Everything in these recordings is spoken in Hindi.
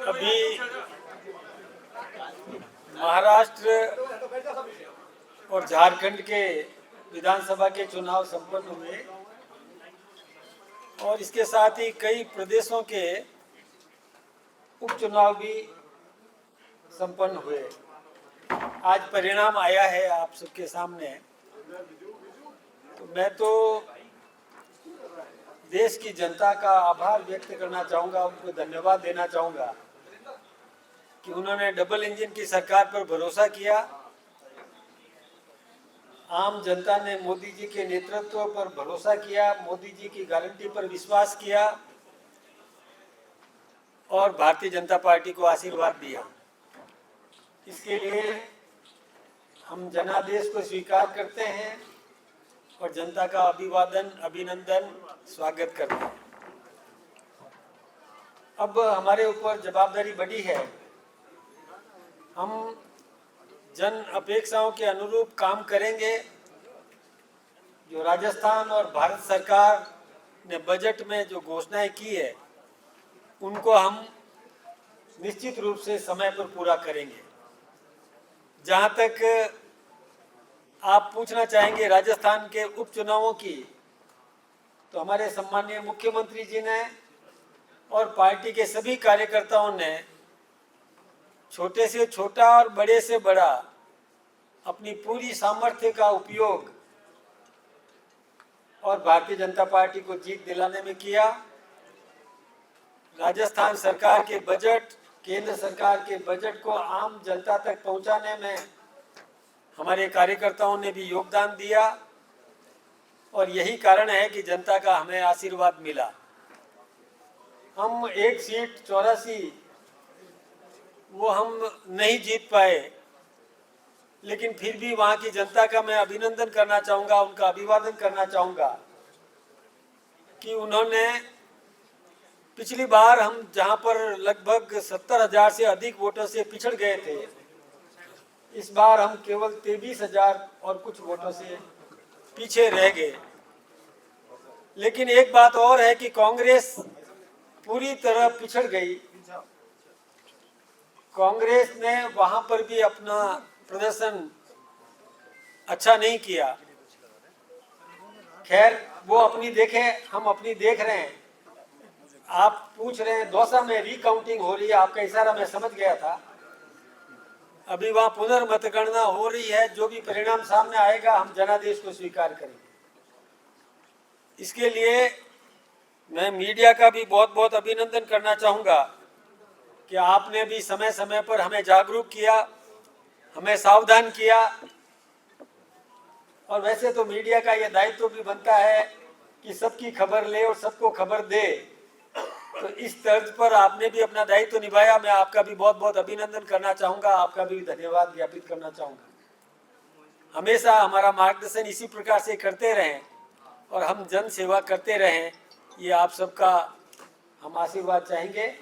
अभी महाराष्ट्र और झारखंड के विधानसभा के चुनाव संपन्न हुए और इसके साथ ही कई प्रदेशों के उपचुनाव भी संपन्न हुए। आज परिणाम आया है आप सबके सामने। तो मैं तो देश की जनता का आभार व्यक्त करना चाहूँगा, उनको धन्यवाद देना चाहूँगा कि उन्होंने डबल इंजन की सरकार पर भरोसा किया। आम जनता ने मोदी जी के नेतृत्व पर भरोसा किया, मोदी जी की गारंटी पर विश्वास किया और भारतीय जनता पार्टी को आशीर्वाद दिया। इसके लिए हम जनादेश को स्वीकार करते हैं और जनता का अभिवादन, अभिनंदन, स्वागत करते हैं। अब हमारे ऊपर जवाबदारी बड़ी है। हम जन अपेक्षाओं के अनुरूप काम करेंगे। जो राजस्थान और भारत सरकार ने बजट में जो घोषणाएं की है उनको हम निश्चित रूप से समय पर पूरा करेंगे। जहां तक आप पूछना चाहेंगे राजस्थान के उपचुनावों की, तो हमारे सम्मानीय मुख्यमंत्री जी ने और पार्टी के सभी कार्यकर्ताओं ने छोटे से छोटा और बड़े से बड़ा अपनी पूरी सामर्थ्य का उपयोग और भारतीय जनता पार्टी को जीत दिलाने में किया। राजस्थान सरकार के बजट, केंद्र सरकार के बजट को आम जनता तक पहुंचाने में हमारे कार्यकर्ताओं ने भी योगदान दिया और यही कारण है कि जनता का हमें आशीर्वाद मिला। हम एक सीट 84 वो हम नहीं जीत पाए, लेकिन फिर भी वहाँ की जनता का मैं अभिनंदन करना चाहूँगा, उनका अभिवादन करना चाहूँगा कि उन्होंने पिछली बार हम जहाँ पर लगभग 70,000 से अधिक वोटों से पिछड़ गए थे, इस बार हम केवल 23,000 और कुछ वोटों से पीछे रह गए। लेकिन एक बात और है कि कांग्रेस पूरी तरह पिछड़ गई। कांग्रेस ने वहां पर भी अपना प्रदर्शन अच्छा नहीं किया। खैर वो अपनी देखे, हम अपनी देख रहे हैं। आप पूछ रहे हैं दौसा में रिकाउंटिंग हो रही है, आपका इशारा मैं समझ गया था। अभी वहां पुनर्मतगणना हो रही है। जो भी परिणाम सामने आएगा हम जनादेश को स्वीकार करेंगे। इसके लिए मैं मीडिया का भी बहुत बहुत अभिनंदन करना चाहूँगा कि आपने भी समय समय पर हमें जागरूक किया, हमें सावधान किया। और वैसे तो मीडिया का ये दायित्व भी बनता है कि सबकी खबर ले और सबको खबर दे। तो इस तर्ज पर आपने भी अपना दायित्व निभाया। मैं आपका भी बहुत बहुत अभिनंदन करना चाहूँगा, आपका भी धन्यवाद ज्ञापित करना चाहूँगा। हमेशा हमारा मार्गदर्शन इसी प्रकार से करते रहें और हम जन सेवा करते रहें, ये आप सबका हम आशीर्वाद चाहेंगे।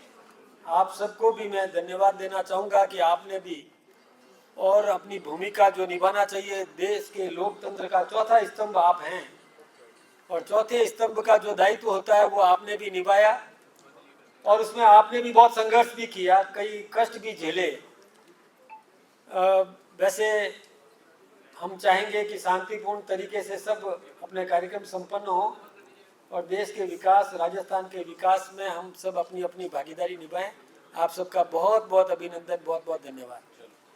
आप सबको भी मैं धन्यवाद देना चाहूँगा कि आपने भी और अपनी भूमिका जो निभाना चाहिए, देश के लोकतंत्र का चौथा स्तंभ आप हैं और चौथे स्तंभ का जो दायित्व होता है वो आपने भी निभाया और उसमें आपने भी बहुत संघर्ष भी किया, कई कष्ट भी झेले। वैसे हम चाहेंगे कि शांतिपूर्ण तरीके से सब अपने कार्यक्रम संपन्न हो और देश के विकास, राजस्थान के विकास में हम सब अपनी अपनी भागीदारी निभाएं। आप सबका बहुत बहुत अभिनंदन, बहुत बहुत धन्यवाद।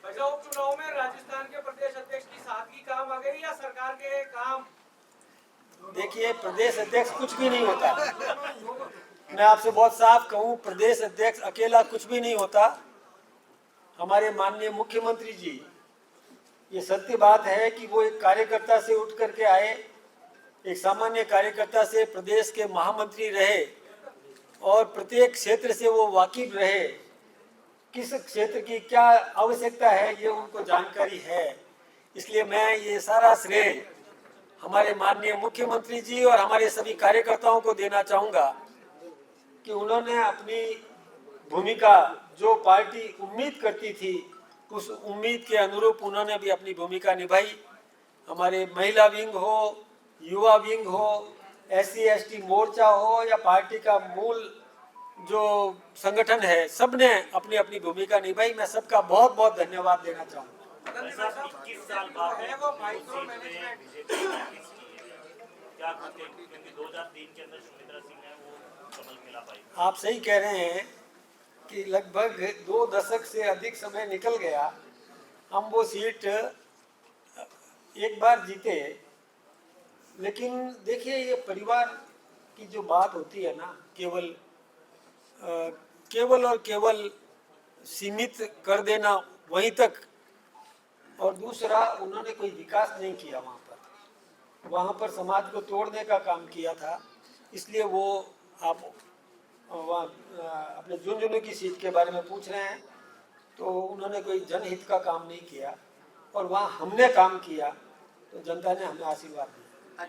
उपचुनाव में राजस्थान के प्रदेश अध्यक्ष की सादगी काम आ गई या सरकार के काम? देखिए, प्रदेश अध्यक्ष कुछ भी नहीं होता। मैं आपसे बहुत साफ कहूँ, प्रदेश अध्यक्ष अकेला कुछ भी नहीं होता। हमारे माननीय मुख्यमंत्री जी, ये सत्य बात है कि वो एक कार्यकर्ता से उठ करके आए, एक सामान्य कार्यकर्ता से प्रदेश के महामंत्री रहे और प्रत्येक क्षेत्र से वो वाकिफ रहे। किस क्षेत्र की क्या आवश्यकता है ये उनको जानकारी है। इसलिए मैं ये सारा श्रेय हमारे माननीय मुख्यमंत्री जी और हमारे सभी कार्यकर्ताओं को देना चाहूँगा कि उन्होंने अपनी भूमिका, जो पार्टी उम्मीद करती थी, उस उम्मीद के अनुरूप उन्होंने भी अपनी भूमिका निभाई। हमारे महिला विंग हो, युवा विंग हो, SC/ST मोर्चा हो या पार्टी का मूल जो संगठन है, सबने अपनी अपनी भूमिका निभाई। मैं सबका बहुत बहुत धन्यवाद देना चाहूँगा। सर 21 साल बाद है वो माइक्रो मैनेजमेंट क्या कहते हैं, क्योंकि 2003 के अंदर सुमित्रा सिंह है वो कमल खिला पाई। आप सही कह रहे हैं कि लगभग 2 दशक से अधिक समय निकल गया, हम वो सीट एक बार जीते। लेकिन देखिए, ये परिवार की जो बात होती है ना, केवल और केवल सीमित कर देना वहीं तक, और दूसरा उन्होंने कोई विकास नहीं किया वहाँ पर समाज को तोड़ने का काम किया था। इसलिए वो आप वहाँ अपने झुंझुनू की सीट के बारे में पूछ रहे हैं, तो उन्होंने कोई जनहित का काम नहीं किया, और वहाँ हमने काम किया तो जनता ने हमें आशीर्वाद दिया। एक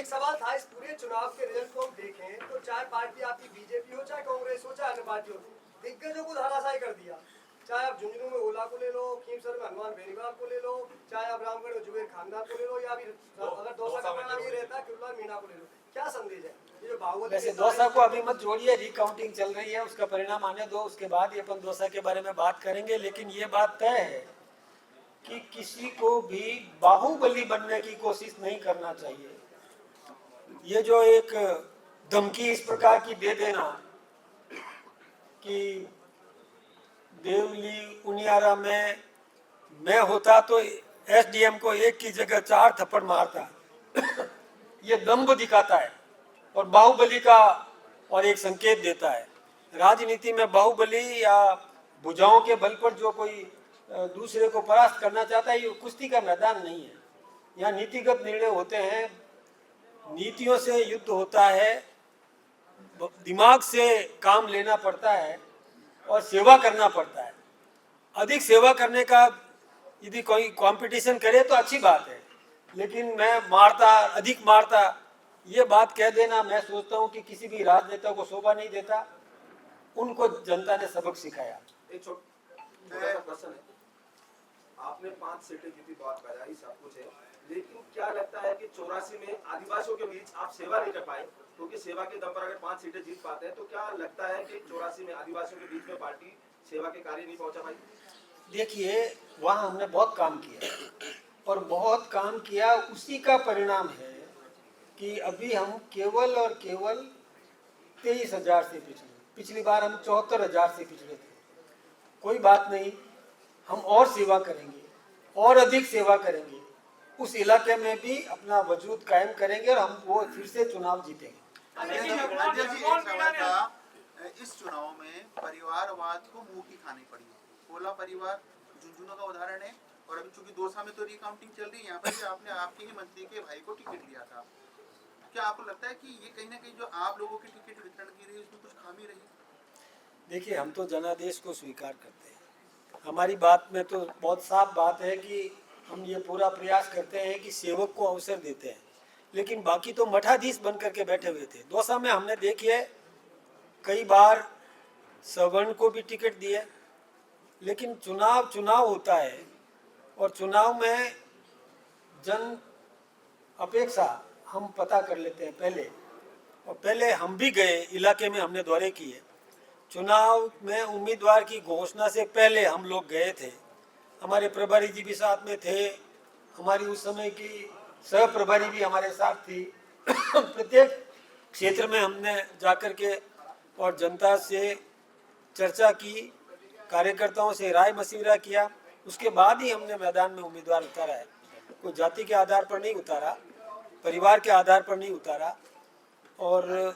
सवाल था, इस पूरे चुनाव के रिजल्ट को हम देखें तो चाहे पार्टी आपकी बीजेपी हो, चाहे कांग्रेस हो, चाहे अन्य पार्टी हो, दिग्गजों को धराशायी कर दिया। चाहे आप झुंझुनू में ओला को ले लो, खीमसर में हनुमान बेनीवाल को ले लो, चाहे आप रामगढ़ में जुबेर खानदान को ले लो, या अभी अगर दौसा का परिणाम ये रहता है किरला मीणा को ले लो, क्या संदेश है ये जो बाहुबली? वैसे दौसा को अभी मत जोड़िए, रिकाउंटिंग चल रही है, उसका परिणाम आने दो, उसके बाद ही अपन दौसा के बारे में बात करेंगे। लेकिन ये बात तय है कि किसी को भी बाहुबली बनने की कोशिश नहीं करना चाहिए। ये जो एक धमकी इस प्रकार की दे देना कि देवली उनियारा में मैं होता तो SDM को एक की जगह 4 थप्पड़ मारता, ये दम्भ दिखाता है और बाहुबली का और एक संकेत देता है। राजनीति में बाहुबली या भुजाओं के बल पर जो कोई दूसरे को परास्त करना चाहता है, ये कुश्ती का मैदान नहीं है। यहाँ नीतिगत निर्णय होते हैं, नीतियों से युद्ध होता है, दिमाग से काम लेना पड़ता है और सेवा करना पड़ता है। अधिक सेवा करने का यदि कोई कंपटीशन करे तो अच्छी बात है, लेकिन मैं अधिक मारता ये बात कह देना, मैं सोचता हूँ कि किसी भी राजनेता को शोभा नहीं देता। उनको जनता ने सबक सिखाया। एक छोटा सा क्वेश्चन है, आपने 5 सीटें जीती, बहुत बधाई, सब कुछ है, लेकिन क्या लगता है कि 84 में आदिवासियों के बीच आप सेवा नहीं कर पाए? क्योंकि सेवा के दम पर अगर 5 सीटें जीत पाते हैं तो क्या लगता है कि 84 में आदिवासियों के बीच में पार्टी सेवा के कार्य नहीं पहुंचा पाई? देखिए, वहाँ हमने बहुत काम किया और बहुत काम किया, उसी का परिणाम है कि अभी हम केवल और केवल 23,000 से पिछड़े। पिछली बार हम 74,000 से पिछड़े थे। कोई बात नहीं, हम और सेवा करेंगे और अधिक सेवा करेंगे, उस इलाके में भी अपना वजूद कायम करेंगे और हम वो फिर से चुनाव जीतेंगे। इस चुनाव में परिवारवाद को मुंह की खानी पड़ी। कोला परिवार झुंझुनू का उदाहरण है, और अभी चूंकि दौसा में तो रिकाउंटिंग चल रही है, यहाँ पर भी आपने आपके ही मंत्री के भाई को टिकट लिया था। क्या आपको लगता है कि ये कहीं ना कहीं जो आप लोगों की टिकट वितरण की रही उसमें कुछ खामी रही? देखिए, हम तो जनादेश को स्वीकार करते हैं। हमारी बात में तो बहुत साफ बात है कि हम ये पूरा प्रयास करते हैं कि सेवक को अवसर देते हैं, लेकिन बाकी तो मठाधीश बन करके बैठे हुए थे। दौसा में हमने देखिए कई बार सवर्ण को भी टिकट दिए, लेकिन चुनाव होता है और चुनाव में जन अपेक्षा हम पता कर लेते हैं पहले, और पहले हम भी गए इलाके में, हमने दौरे किए। चुनाव में उम्मीदवार की घोषणा से पहले हम लोग गए थे, हमारे प्रभारी जी भी साथ में थे, हमारी उस समय की सह प्रभारी भी हमारे साथ थी। प्रत्येक क्षेत्र में हमने जाकर के और जनता से चर्चा की, कार्यकर्ताओं से राय मशविरा किया, उसके बाद ही हमने मैदान में उम्मीदवार उतारा है। कोई जाति के आधार पर नहीं उतारा, परिवार के आधार पर नहीं उतारा, और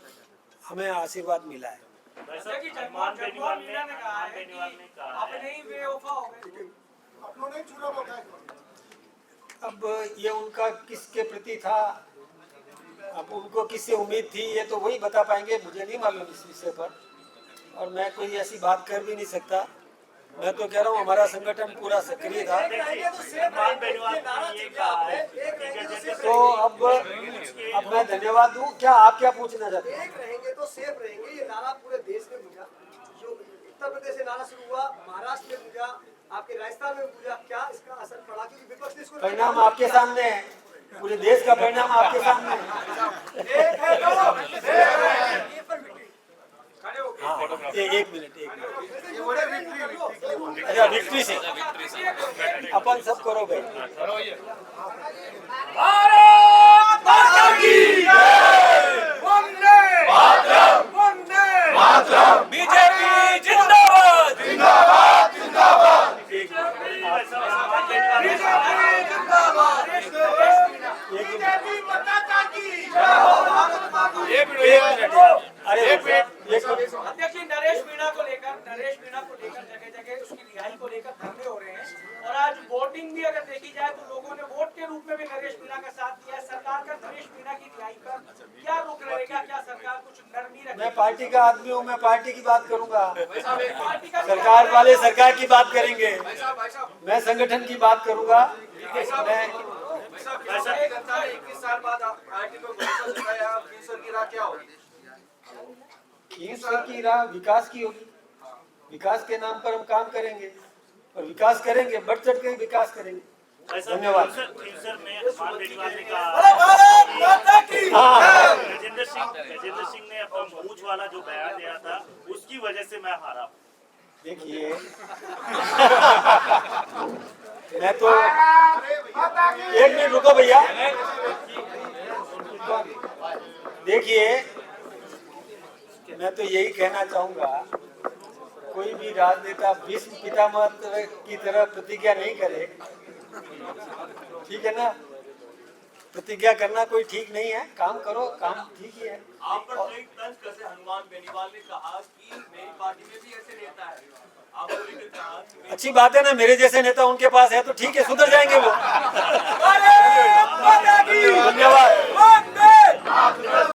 हमें आशीर्वाद मिला है। हनुमान बेनीवाल ने कहा अब ये उनका किसके प्रति था, अब उनको किससे उम्मीद थी, ये तो वही बता पाएंगे, मुझे नहीं मालूम इस विषय पर, और मैं कोई ऐसी बात कर भी नहीं सकता। मैं तो कह रहा हूँ हमारा संगठन पूरा सक्रिय था। हनुमान बेनीवाल ने ये कहा है तो अब मैं धन्यवाद दूं। क्या आप क्या पूछना चाहते हैं? एक रहेंगे तो सेफ रहेंगे, ये नारा पूरे देश में गूंजा। जो उत्तर प्रदेश से नारा शुरू हुआ, महाराष्ट्र में गूंजा, आपके राजस्थान में गूंजा, क्या इसका असर पड़ा? क्योंकि विपक्ष ने इसको परिणाम आपके सामने है। पूरे देश का परिणाम आपके सामने है। हाँ, एक मिनट ये बड़े विक्ट्री अच्छा विक्ट्री से अपन सब करो भाई। भारत माता की वंदे मातरम बीजेपी जिंदाबाद एक मिनट अरे एक मिनट अध्यक्ष जी, नरेश मीणा को लेकर जगह जगह उसकी रिहाई को लेकर धरने हो रहे हैं और आज वोटिंग भी अगर देखी जाए तो लोगों ने वोट के रूप में भी नरेश मीणा का साथ दिया है। सरकार का नरेश मीणा की रिहाई पर क्या रुख रहेगा? क्या सरकार कुछ नरमी मैं रखेगी? पार्टी का आदमी हूँ, मैं पार्टी की बात करूंगा। पार्टी का सरकार वाले सरकार की बात करेंगे, मैं संगठन की बात करूंगा। मैं 21 साल बाद पार्टी को भरोसा जताया, अब 300 की राह क्या होगी? 300 की राह विकास की होगी। विकास के नाम पर हम काम करेंगे और विकास करेंगे, बढ़ चढ़ के विकास करेंगे। धन्यवाद। खींवसर में अरमान बेनीवाल ने कहा कि गजेंद्र सिंह ने अपना मूंछ वाला जो बयान दिया था उसकी वजह से मैं हारा हूं। देखिए मैं तो एक मिनट रुको भैया। देखिए मैं तो यही कहना चाहूंगा, कोई भी राजनेता विश्व पितामह की तरह प्रतिज्ञा नहीं करे, ठीक है ना। प्रतिज्ञा करना कोई ठीक नहीं है, काम करो, काम ठीक ही है। आप पर कई तंज कसे हनुमान बेनीवाल ने कहा कि मेरी पार्टी में भी ऐसे नेता है। आपको लेकर कहा कि अच्छी बात है ना, मेरे जैसे नेता उनके पास है तो ठीक है, सुधर जाएंगे वो।